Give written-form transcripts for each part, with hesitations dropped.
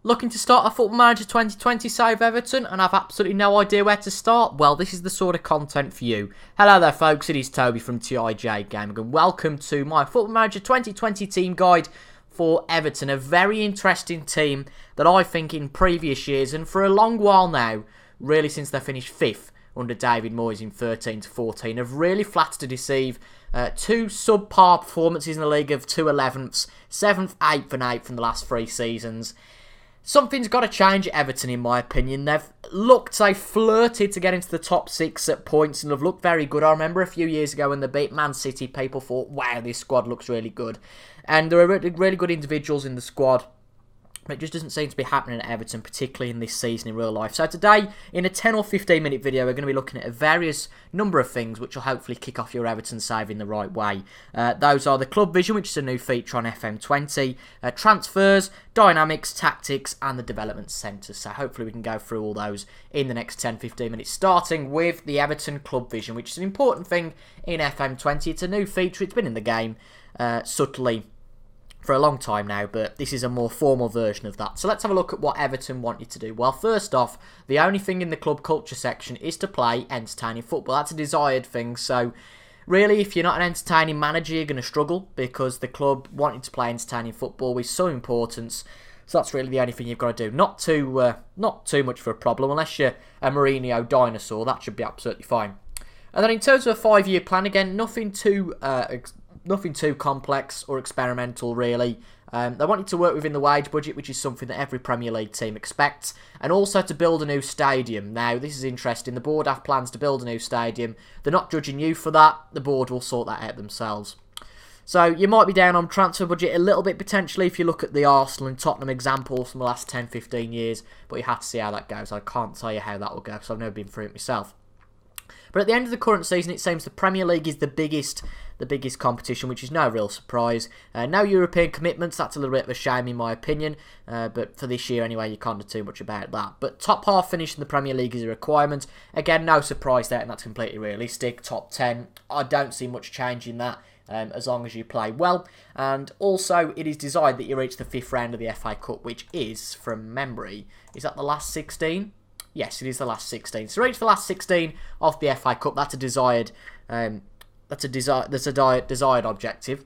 Looking to start a Football Manager 2020 save Everton and have absolutely no idea where to start? Well, this is the sort of content for you. Hello there folks, it is Toby from TIJ Gaming and welcome to my Football Manager 2020 team guide for Everton. A very interesting team that I think in previous years and for a long while now, really since they finished 5th under David Moyes in 13-14, have really flattered to deceive. 2 subpar performances in the league of 2 11ths, 7th, 8th and 8th in the last 3 seasons. Something's got to change at Everton, in my opinion. They flirted to get into the top 6 at points and have looked very good. I remember a few years ago when they beat Man City, people thought, wow, this squad looks really good. And there are really good individuals in the squad. But it just doesn't seem to be happening at Everton, particularly in this season in real life. So today, in a 10 or 15 minute video, we're going to be looking at a various number of things which will hopefully kick off your Everton save in the right way. Those are the Club Vision, which is a new feature on FM20, transfers, dynamics, tactics, and the development centre. So hopefully we can go through all those in the next 10-15 minutes, starting with the Everton Club Vision, which is an important thing in FM20. It's a new feature. It's been in the game subtly for a long time now, but this is a more formal version of that. So let's have a look at what Everton wanted to do. Well, first off, the only thing in the club culture section is to play entertaining football. That's a desired thing, so really if you're not an entertaining manager, you're going to struggle because the club wanting to play entertaining football with some importance. So that's really the only thing you've got to do. Not too much for a problem, unless you're a Mourinho dinosaur. That should be absolutely fine. And then in terms of a 5-year plan, again, nothing too complex or experimental, really. They wanted to work within the wage budget, which is something that every Premier League team expects, and also to build a new stadium. Now, this is interesting. The board have plans to build a new stadium. They're not judging you for that. The board will sort that out themselves. So you might be down on transfer budget a little bit potentially if you look at the Arsenal and Tottenham examples from the last 10-15 years, but you have to see how that goes. I can't tell you how that will go because I've never been through it myself. But at the end of the current season, it seems the Premier League is the biggest competition, which is no real surprise. No European commitments, that's a little bit of a shame in my opinion. But for this year anyway, you can't do too much about that. But top half finish in the Premier League is a requirement. Again, no surprise there, and that's completely realistic. Top 10, I don't see much change in that. As long as you play well. And also, it is desired that you reach the 5th round of the FA Cup, which is, from memory, is that the last 16? Yes, it is the last 16. So reach the last 16 of the FA Cup. That's a desired objective.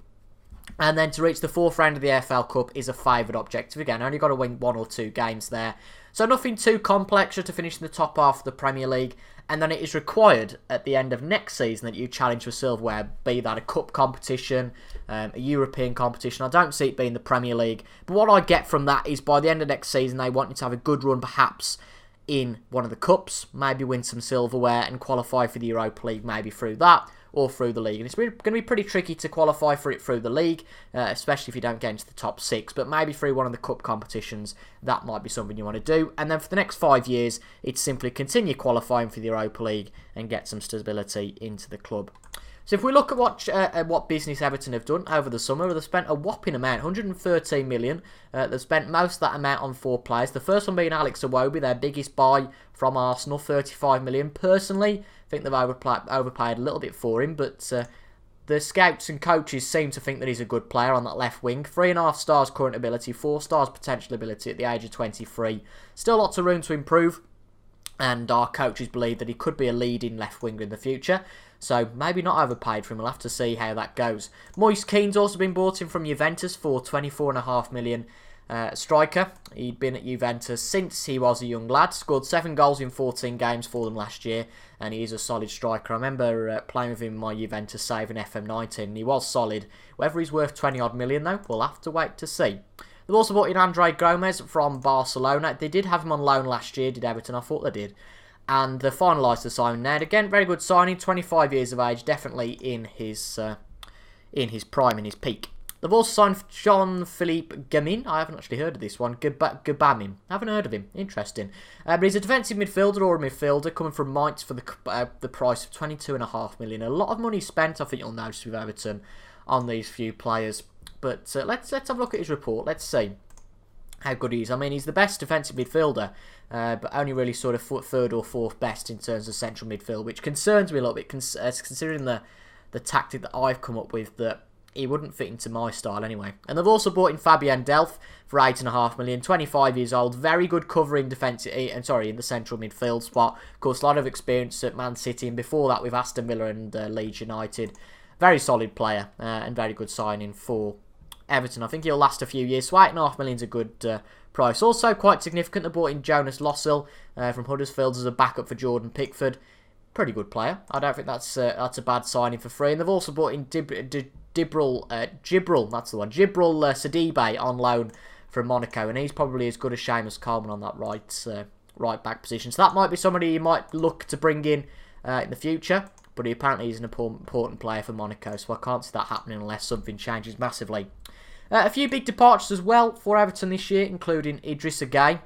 And then to reach the 4th round of the AFL Cup is a favoured objective. Again, only got to win 1 or 2 games there. So nothing too complex, just to finish in the top half of the Premier League. And then it is required at the end of next season that you challenge for silverware, be that a cup competition, a European competition. I don't see it being the Premier League. But what I get from that is by the end of next season, they want you to have a good run, perhaps in one of the cups, maybe win some silverware and qualify for the Europa League, maybe through that or through the league. And it's going to be pretty tricky to qualify for it through the league, especially if you don't get into the top 6, but maybe through one of the cup competitions, that might be something you want to do. And then for the next 5 years, it's simply continue qualifying for the Europa League and get some stability into the club. So if we look at what business Everton have done over the summer, they've spent a whopping amount, 113 million. They've spent most of that amount on 4 players. The first one being Alex Iwobi, their biggest buy from Arsenal, 35 million. Personally, I think they've overpaid a little bit for him, but the scouts and coaches seem to think that he's a good player on that left wing. 3.5 stars current ability, 4 stars potential ability at the age of 23. Still lots of room to improve, and our coaches believe that he could be a leading left winger in the future. So maybe not overpaid for him. We'll have to see how that goes. Moise Keane's also been bought in from Juventus for 24.5 million. Striker. He'd been at Juventus since he was a young lad. Scored 7 goals in 14 games for them last year. And he is a solid striker. I remember playing with him in my Juventus save in FM19. And he was solid. Whether he's worth 20 odd million though, we'll have to wait to see. They've also bought in Andre Gomez from Barcelona. They did have him on loan last year, did Everton? I thought they did. And they finalised the signing there. Again, very good signing. 25 years of age, definitely in his prime, in his peak. They've also signed Jean-Philippe Gamin. I haven't actually heard of this one. Gabamin. I haven't heard of him. Interesting. But he's a defensive midfielder or a midfielder coming from Mainz for the price of 22.5 million. A lot of money spent, I think you'll notice, with Everton on these few players. But let's have a look at his report. Let's see how good he is. I mean, he's the best defensive midfielder, but only really sort of 3rd or 4th best in terms of central midfield, which concerns me a little bit, considering the tactic that I've come up with, that he wouldn't fit into my style anyway. And they've also bought in Fabian Delph for £8.5 million, 25 years old, very good cover in defence, in the central midfield spot. Of course, a lot of experience at Man City, and before that with Aston Villa and Leeds United. Very solid player and very good signing for Everton. I think he'll last a few years, so £8.5 million is a good price. Also quite significant, they bought in Jonas Lossell from Huddersfield as a backup for Jordan Pickford. Pretty good player. I don't think that's a bad signing for free. And they've also bought in Gibril Sidibe on loan from Monaco, and he's probably as good as Seamus Coleman on that right back position. So that might be somebody you might look to bring in the future. But he apparently is an important player for Monaco, so I can't see that happening unless something changes massively. A few big departures as well for Everton this year, including Idrissa Gueye.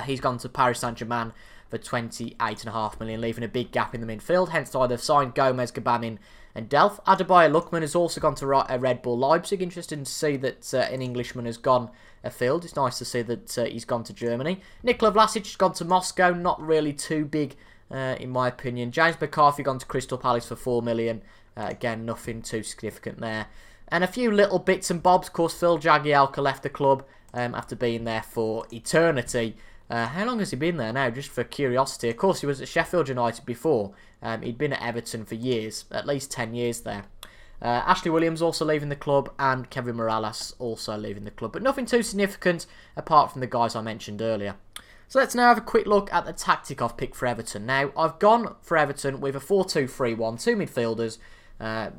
He's gone to Paris Saint-Germain for £28.5 million, leaving a big gap in the midfield. Hence why they've signed Gomez, Gbamin and Delph. Adebayo Lookman has also gone to Red Bull Leipzig. Interesting to see that an Englishman has gone afield. It's nice to see that he's gone to Germany. Nikola Vlasic has gone to Moscow. Not really too big in my opinion. James McCarthy gone to Crystal Palace for £4 million. Again, nothing too significant there. And a few little bits and bobs. Of course, Phil Jagielka left the club after being there for eternity. How long has he been there now? Just for curiosity. Of course, he was at Sheffield United before. He'd been at Everton for years. At least 10 years there. Ashley Williams also leaving the club. And Kevin Morales also leaving the club. But nothing too significant apart from the guys I mentioned earlier. So let's now have a quick look at the tactic I've picked for Everton. Now, I've gone for Everton with a 4-2-3-1, two midfielders.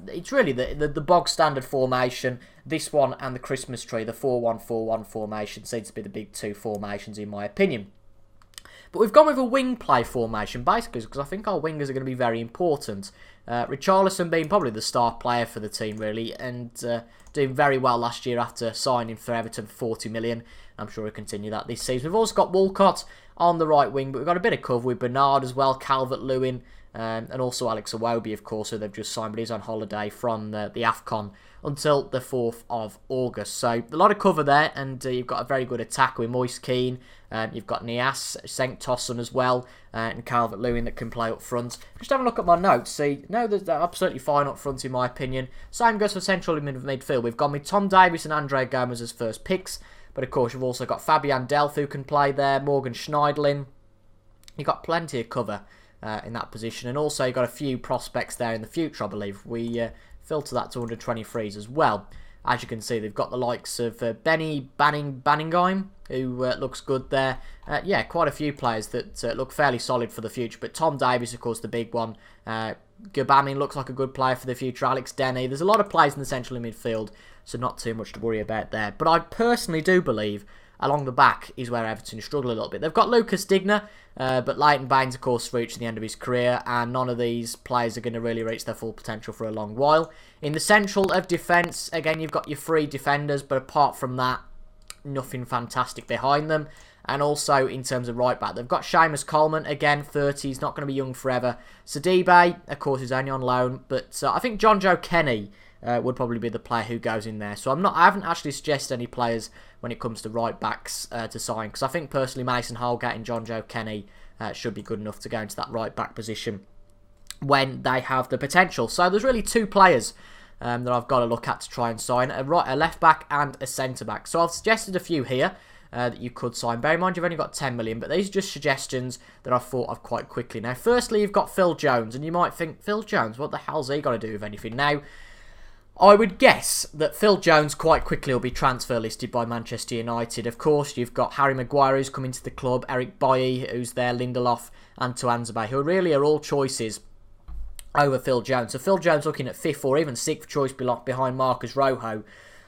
It's really the bog standard formation. This one and the Christmas tree, the 4-1-4-1 formation, seems to be the big two formations in my opinion. But we've gone with a wing play formation, basically, because I think our wingers are going to be very important. Richarlison being probably the star player for the team, really, and doing very well last year after signing for Everton for £40 million. I'm sure he'll continue that this season. We've also got Walcott on the right wing, but we've got a bit of cover with Bernard as well, Calvert-Lewin, and also Alex Iwobi, of course, who they've just signed, but he's on holiday from the AFCON until the 4th of August. So a lot of cover there, and you've got a very good attack with Moise Keane. You've got Nias, Cenk Tosun as well, and Calvert-Lewin that can play up front. Just have a look at my notes. See, no, they're absolutely fine up front in my opinion. Same goes for central midfield. We've gone with Tom Davies and Andre Gomez as first picks. But of course, you've also got Fabian Delph who can play there, Morgan Schneidlin. You've got plenty of cover in that position. And also, you've got a few prospects there in the future, I believe. We filter that to 123s as well. As you can see, they've got the likes of Benny Banningheim, who looks good there. Yeah, quite a few players that look fairly solid for the future. But Tom Davies, of course, the big one. Gbamin looks like a good player for the future. Alex Denny. There's a lot of players in the central midfield, so not too much to worry about there. But I personally do believe along the back is where Everton struggle a little bit. They've got Lucas Digner, but Leighton Baines, of course, reaching the end of his career, and none of these players are going to really reach their full potential for a long while. In the central of defence, again, you've got your three defenders, but apart from that, nothing fantastic behind them. And also, in terms of right back, they've got Seamus Coleman, again, 30, he's not going to be young forever. Sidibe, of course, is only on loan, but I think John Joe Kenny would probably be the player who goes in there. So I haven't actually suggested any players when it comes to right backs to sign, because I think personally Mason Holgate and John Joe Kenny should be good enough to go into that right back position when they have the potential. So there's really two players that I've got to look at to try and sign, a left back and a centre back. So I've suggested a few here that you could sign. Bear in mind you've only got 10 million, but these are just suggestions that I've thought of quite quickly. Now, firstly, you've got Phil Jones, and you might think, Phil Jones, what the hell's he got to do with anything? Now, I would guess that Phil Jones quite quickly will be transfer listed by Manchester United. Of course, you've got Harry Maguire who's coming to the club, Eric Bailly who's there, Lindelof and Tuanzebe, who really are all choices over Phil Jones. So Phil Jones looking at 5th or even 6th choice behind Marcus Rojo.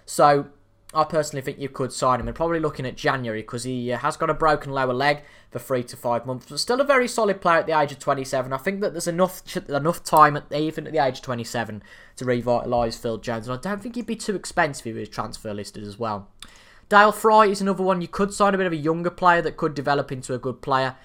So I personally think you could sign him, and probably looking at January, because he has got a broken lower leg for 3 to 5 months, but still a very solid player at the age of 27. I think that there's enough time, even at the age of 27, to revitalise Phil Jones, and I don't think he'd be too expensive if he was transfer listed as well. Dale Fry is another one. You could sign a bit of a younger player that could develop into a good player.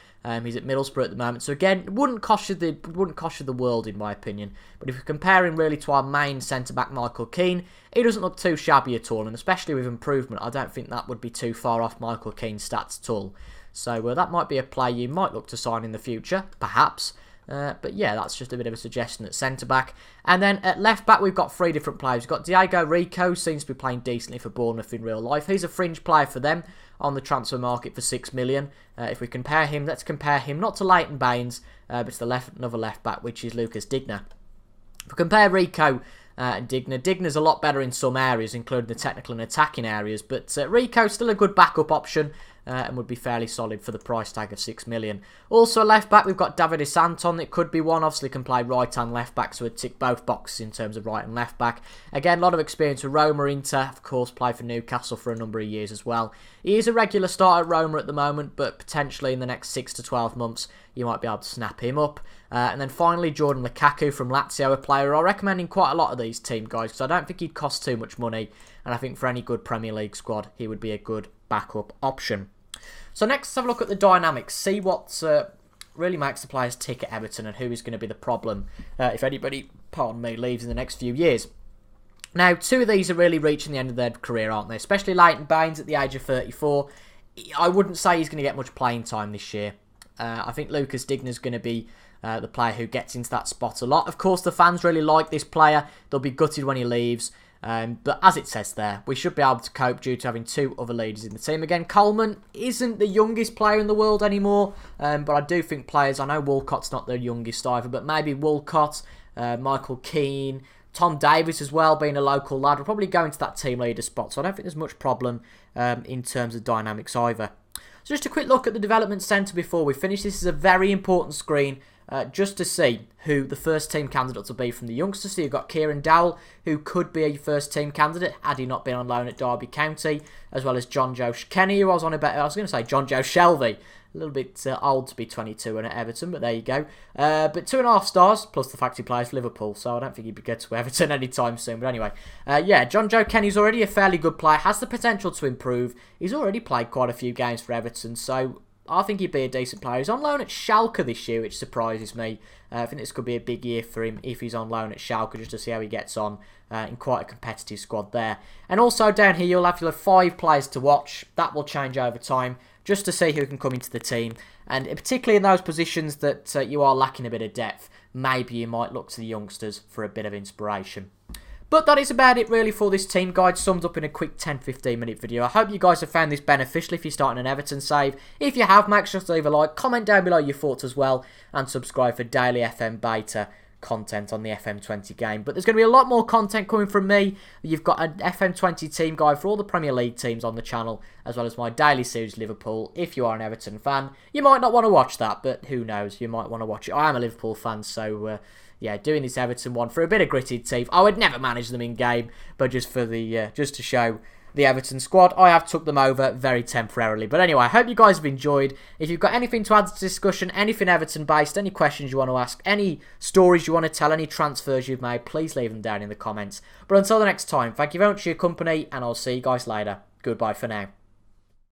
He's at Middlesbrough at the moment, so again, it wouldn't cost you the world in my opinion. But if you compare him really to our main centre back Michael Keane, he doesn't look too shabby at all, and especially with improvement, I don't think that would be too far off Michael Keane's stats at all. So that might be a player you might look to sign in the future, perhaps. But yeah, that's just a bit of a suggestion at centre-back. And then at left-back, we've got 3 different players. We've got Diego Rico, seems to be playing decently for Bournemouth in real life. He's a fringe player for them on the transfer market for $6 million. If we compare him, let's compare him not to Leighton Baines, but to another left-back, which is Lucas Digne. If we compare Rico and Digna's a lot better in some areas, including the technical and attacking areas, but Rico's still a good backup option and would be fairly solid for the price tag of $6 million. Also, left back, we've got David Santon. It could be one. Obviously, can play right and left back, so it'd tick both boxes in terms of right and left back. Again, a lot of experience with Roma, Inter, of course, played for Newcastle for a number of years as well. He is a regular starter at Roma at the moment, but potentially in the next 6 to 12 months, you might be able to snap him up. And then finally, Jordan Lukaku from Lazio, a player I recommend in quite a lot of these team guys, because I don't think he'd cost too much money, and I think for any good Premier League squad, he would be a good backup option. So next, let's have a look at the dynamics, see what really makes the players tick at Everton and who is going to be the problem if anybody, pardon me, leaves in the next few years. Now, 2 of these are really reaching the end of their career, aren't they? Especially Leighton Baines at the age of 34. I wouldn't say he's going to get much playing time this year. I think Lucas Digne's going to be the player who gets into that spot a lot. Of course, the fans really like this player. They'll be gutted when he leaves. But as it says there, we should be able to cope due to having 2 other leaders in the team. Again, Coleman isn't the youngest player in the world anymore, but I do think players, I know Walcott's not the youngest either, but maybe Walcott, Michael Keane, Tom Davies as well, being a local lad, will probably go into that team leader spot, so I don't think there's much problem in terms of dynamics either. So just a quick look at the development centre before we finish. This is a very important screen just to see who the first team candidates will be from the youngsters. So you've got Kieran Dowell, who could be a first team candidate had he not been on loan at Derby County, as well as John Joe Kenny, who I was going to say John Joe Shelvey. A little bit old to be 22 and at Everton, but there you go. But 2.5 stars, plus the fact he plays for Liverpool, so I don't think he'd get to Everton anytime soon. But anyway, yeah, John Joe Kenny's already a fairly good player, has the potential to improve. He's already played quite a few games for Everton, so I think he'd be a decent player. He's on loan at Schalke this year, which surprises me. I think this could be a big year for him if he's on loan at Schalke, just to see how he gets on in quite a competitive squad there. And also down here, you'll have 5 players to watch. That will change over time, just to see who can come into the team. And particularly in those positions that you are lacking a bit of depth, maybe you might look to the youngsters for a bit of inspiration. But that is about it really for this team guide, summed up in a quick 10-15 minute video. I hope you guys have found this beneficial if you're starting an Everton save. If you have, make sure to leave a like, comment down below your thoughts as well, and subscribe for daily FM beta content on the FM20 game. But there's going to be a lot more content coming from me. You've got an FM20 team guide for all the Premier League teams on the channel, as well as my daily series Liverpool. If you are an Everton fan, you might not want to watch that, but who knows, you might want to watch it. I am a Liverpool fan, so yeah, doing this Everton one for a bit of gritted teeth. I would never manage them in game, but just for the just to show the Everton squad, I have took them over very temporarily. But anyway, I hope you guys have enjoyed. If you've got anything to add to the discussion, anything Everton based, any questions you want to ask, any stories you want to tell, any transfers you've made, please leave them down in the comments. But until the next time, thank you very much for your company, and I'll see you guys later. Goodbye for now.